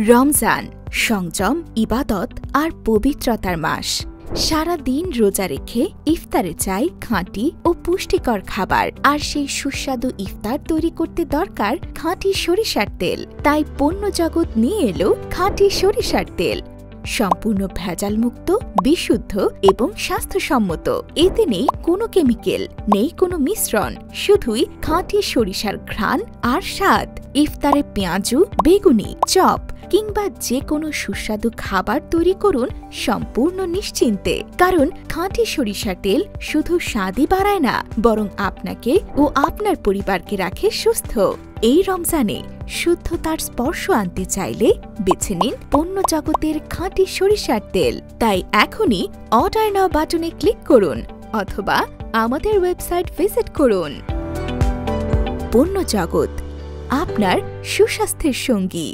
রমজান সংযম, ইবাদত আর পবিত্রতার মাস। সারা দিন রোজা রেখে ইফতারে চাই খাঁটি ও পুষ্টিকর খাবার, আর সেই সুস্বাদু ইফতার তৈরি করতে দরকার খাঁটি সরিষার তেল। তাই পণ্য জগৎ নিয়ে এলো খাঁটি সরিষার তেল, সম্পূর্ণ ভেজালমুক্ত, বিশুদ্ধ এবং স্বাস্থ্যসম্মত। এতে নেই কোনো কেমিক্যাল, নেই কোনো মিশ্রণ, শুধুই খাঁটি সরিষার ঘ্রাণ আর স্বাদ। ইফতারে পেঁয়াজু, বেগুনি, চপ কিংবা যে কোনো সুস্বাদু খাবার তৈরি করুন সম্পূর্ণ নিশ্চিন্তে, কারণ খাঁটি সরিষার তেল শুধু স্বাদই বাড়ায় না, বরং আপনাকে ও আপনার পরিবারকে রাখে সুস্থ। এই রমজানে শুদ্ধতার স্পর্শ আনতে চাইলে বেছে নিন পণ্য জগতের খাঁটি সরিষার তেল। তাই এখনই অর্ডার নাও বাটনে ক্লিক করুন অথবা আমাদের ওয়েবসাইট ভিজিট করুন। পণ্য জগৎ, আপনার সুস্বাস্থ্যের সঙ্গী।